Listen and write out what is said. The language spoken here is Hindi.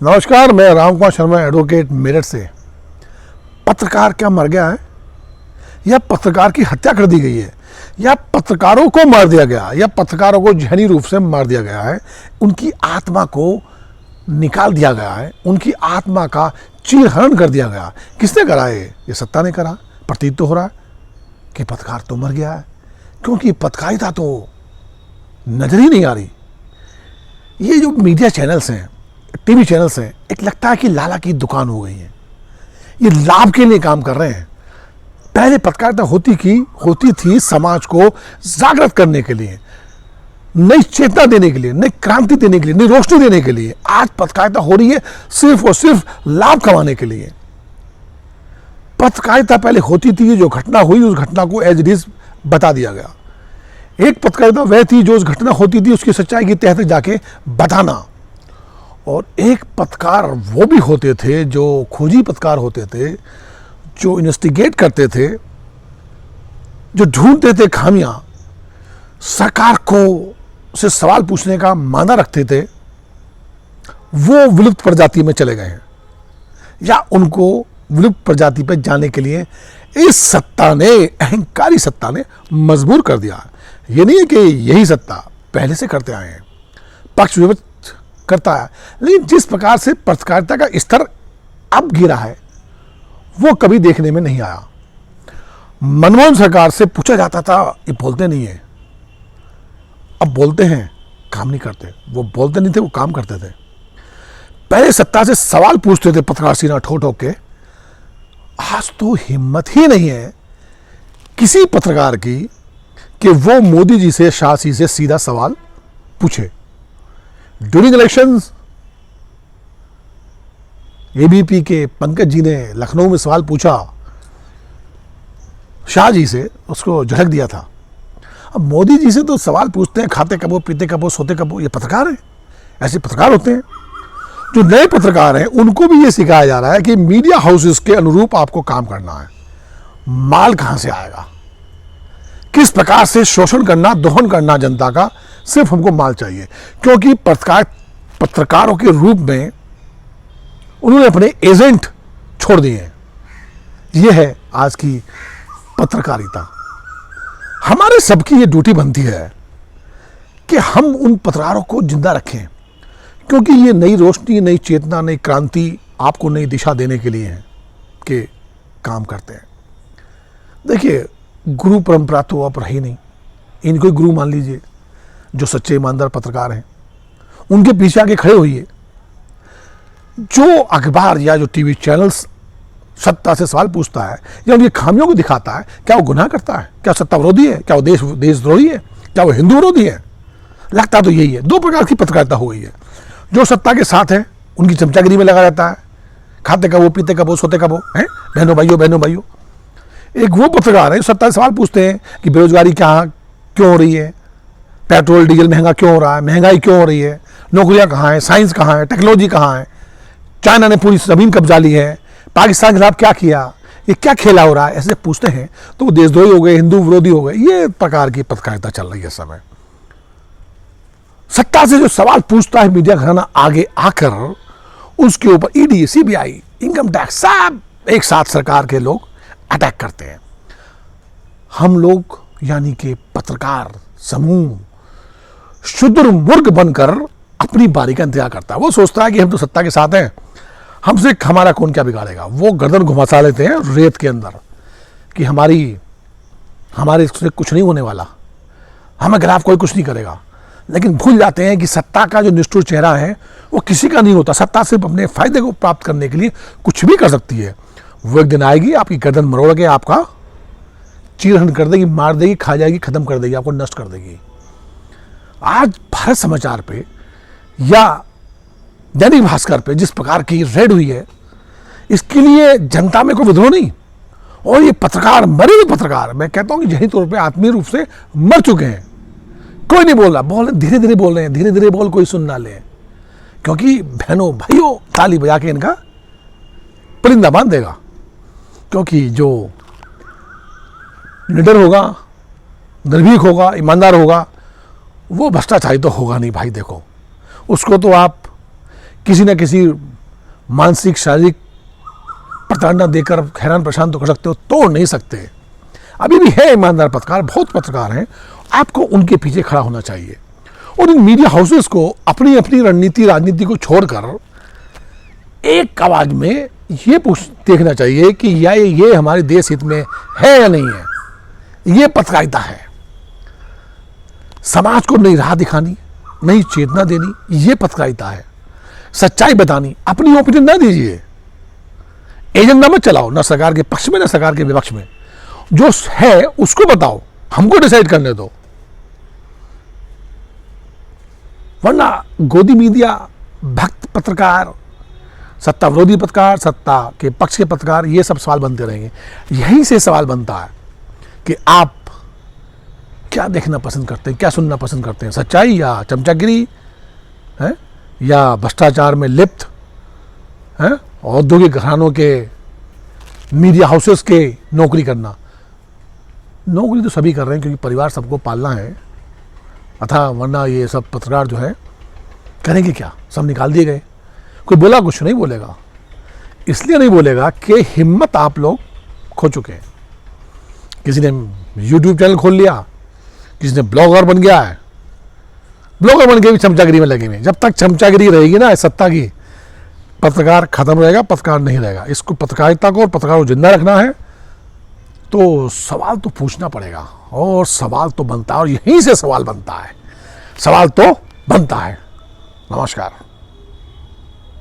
नमस्कार, मैं रामकुमार शर्मा एडवोकेट मेरठ से। पत्रकार क्या मर गया है या पत्रकार की हत्या कर दी गई है या पत्रकारों को मार दिया गया या पत्रकारों को जहनी रूप से मार दिया गया है, उनकी आत्मा को निकाल दिया गया है, उनकी आत्मा का चीरहरण कर दिया गया। किसने करा है? ये सत्ता ने करा। प्रतीत तो हो रहा है कि पत्रकार तो मर गया है, क्योंकि पत्रकारिता तो नजर ही नहीं आ रही। ये जो मीडिया चैनल्स हैं, टीवी चैनल्स हैं, एक लगता है कि लाला की दुकान हो गई है। ये लाभ के लिए काम कर रहे हैं। पहले पत्रकारिता होती थी समाज को जागृत करने के लिए, नई चेतना देने के लिए, नई क्रांति देने के लिए, नई रोशनी देने के लिए। आज पत्रकारिता हो रही है सिर्फ और सिर्फ लाभ कमाने के लिए। पत्रकारिता पहले होती थी, जो घटना हुई उस घटना को एज इट इज बता दिया गया। एक पत्रकारिता वह थी जो उस घटना होती थी उसकी सच्चाई की तह तक जाके बताना, और एक पत्रकार वो भी होते थे जो खोजी पत्रकार होते थे, जो इन्वेस्टिगेट करते थे, जो ढूंढते थे खामियां, सरकार को से सवाल पूछने का माना रखते थे। वो विलुप्त प्रजाति में चले गए हैं या उनको विलुप्त प्रजाति पर जाने के लिए इस सत्ता ने, अहंकारी सत्ता ने मजबूर कर दिया। ये नहीं है कि यही सत्ता पहले से करते आए हैं, पक्ष विपक्ष करता है, लेकिन जिस प्रकार से पत्रकारिता का स्तर अब गिरा है वो कभी देखने में नहीं आया। मनमोहन सरकार से पूछा जाता था, ये बोलते नहीं है। अब बोलते हैं, काम नहीं करते। वो बोलते नहीं थे, वो काम करते थे। पहले सत्ता से सवाल पूछते थे पत्रकार सीना ठोक ठोक के। आज तो हिम्मत ही नहीं है किसी पत्रकार की कि वो मोदी जी से, शाह जी से सीधा सवाल पूछे। ड्यूरिंग इलेक्शंस एबीपी के पंकज जी ने लखनऊ में सवाल पूछा शाह जी से, उसको झटक दिया था। अब मोदी जी से तो सवाल पूछते हैं, खाते कब हो, पीते कब हो, सोते कब हो। ये पत्रकार हैं, ऐसे पत्रकार होते हैं। जो नए पत्रकार हैं उनको भी ये सिखाया जा रहा है कि मीडिया हाउसेस के अनुरूप आपको काम करना है। माल कहां से आएगा, किस प्रकार से शोषण करना, दोहन करना जनता का, सिर्फ हमको माल चाहिए। क्योंकि पत्रकारों के रूप में उन्होंने अपने एजेंट छोड़ दिए हैं। यह है आज की पत्रकारिता। हमारे सबकी ये ड्यूटी बनती है कि हम उन पत्रकारों को जिंदा रखें, क्योंकि ये नई रोशनी, नई चेतना, नई क्रांति आपको नई दिशा देने के लिए है कि काम करते हैं। देखिए, गुरु परंपरा तो अब रही नहीं। इनको ही गुरु मान लीजिए, जो सच्चे ईमानदार पत्रकार हैं, उनके पीछे आके खड़े होइए। जो अखबार या जो टीवी चैनल्स सत्ता से सवाल पूछता है या उनकी खामियों को दिखाता है, क्या वो गुनाह करता है? क्या सत्ता विरोधी है? क्या वो देशद्रोही है? क्या वो हिंदू विरोधी है? लगता तो यही है। दो प्रकार की पत्रकारिता हो गई है। जो सत्ता के साथ है उनकी चमचागिरी में लगा रहता है, खाते कब हो, पीते कब हो, सोते कब हो, हैं बहनों भाइयों। एक वो पत्रकार है सत्ता से सवाल पूछते हैं कि बेरोजगारी क्यों हो रही है, पेट्रोल डीजल महंगा क्यों हो रहा है, महंगाई क्यों हो रही है, नौकरियां कहाँ है, साइंस कहाँ है, टेक्नोलॉजी कहाँ है, चाइना ने पूरी जमीन कब्जा ली है, पाकिस्तान के खिलाफ क्या किया, ये क्या खेला हो रहा है, ऐसे पूछते हैं तो वो देशद्रोही हो गए, हिंदू विरोधी हो गए। ये प्रकार की पत्रकारिता चल रही है इस समय। सत्ता से जो सवाल पूछता है मीडिया घराना, आगे आकर उसके ऊपर ईडी, सीबीआई, इनकम टैक्स, सब एक साथ सरकार के लोग अटैक करते हैं। हम लोग यानी कि पत्रकार समूह शुतुरमुर्ग बनकर अपनी बारी का इंतजार करता है। वो सोचता है कि हम तो सत्ता के साथ हैं, हमसे हमारा कौन क्या बिगाड़ेगा। वो गर्दन घुमा लेते हैं रेत के अंदर कि हमारे से कुछ नहीं होने वाला, हमें खिलाफ कोई कुछ नहीं करेगा। लेकिन भूल जाते हैं कि सत्ता का जो निष्ठुर चेहरा है वो किसी का नहीं होता। सत्ता सिर्फ अपने फायदे को प्राप्त करने के लिए कुछ भी कर सकती है। वो एक दिन आएगी, आपकी गर्दन मरोड़ के आपका चीरहरण कर देगी, मार देगी, खा जाएगी, खत्म कर देगी, आपको नष्ट कर देगी। आज भारत समाचार पे या दैनिक भास्कर पे जिस प्रकार की रेड हुई है, इसके लिए जनता में कोई विद्रोह नहीं। और ये पत्रकार, मरे हुए पत्रकार, मैं कहता हूं कि जही तौर पे आत्मीय रूप से मर चुके हैं। कोई नहीं बोल रहा, धीरे धीरे बोल रहे हैं, धीरे धीरे बोल, कोई सुन ना ले। क्योंकि बहनों भाइयों ताली बजा के इनका परिंदा बांध देगा। क्योंकि जो निडर होगा, निर्भीक होगा, ईमानदार होगा, वो भ्रष्टाचारी तो होगा नहीं भाई। देखो, उसको तो आप किसी न किसी मानसिक शारीरिक प्रताड़ना देकर हैरान परेशान तो कर सकते हो, तोड़ नहीं सकते। अभी भी है ईमानदार पत्रकार, बहुत पत्रकार हैं, आपको उनके पीछे खड़ा होना चाहिए और इन मीडिया हाउसेस को अपनी अपनी रणनीति राजनीति को छोड़कर एक आवाज में ये देखना चाहिए कि या ये हमारे देश हित में है या नहीं है। ये पत्रकारिता है, समाज को नई राह दिखानी, नई चेतना देनी, ये पत्रकारिता है। सच्चाई बतानी, अपनी ओपिनियन ना दीजिए, एजेंडा मत चलाओ, ना सरकार के पक्ष में ना सरकार के विपक्ष में, जो है उसको बताओ, हमको डिसाइड करने दो। वरना गोदी मीडिया, भक्त पत्रकार, सत्ता विरोधी पत्रकार, सत्ता के पक्ष के पत्रकार, ये सब सवाल बनते रहेंगे। यहीं से सवाल बनता है कि आप क्या देखना पसंद करते हैं, क्या सुनना पसंद करते हैं, सच्चाई या चमचागिरी है, या भ्रष्टाचार में लिप्त है, औद्योगिक घरानों के मीडिया हाउसेस के नौकरी करना। नौकरी तो सभी कर रहे हैं क्योंकि परिवार सबको पालना है, अथा वरना ये सब पत्रकार जो है करेंगे क्या, सब निकाल दिए गए। कोई बोला, कुछ नहीं बोलेगा, इसलिए नहीं बोलेगा कि हिम्मत आप लोग खो चुके हैं। किसी ने यूट्यूब चैनल खोल लिया, किसी ने ब्लॉगर बन गया है, ब्लॉगर बन के भी चमचागिरी में लगे हुए। जब तक चमचागिरी रहेगी ना सत्ता की, पत्रकार खत्म रहेगा, पत्रकार नहीं रहेगा। इसको पत्रकारिता को और पत्रकार को जिंदा रखना है तो सवाल तो पूछना पड़ेगा, और सवाल तो बनता है, और यहीं से सवाल बनता है, सवाल तो बनता है। नमस्कार।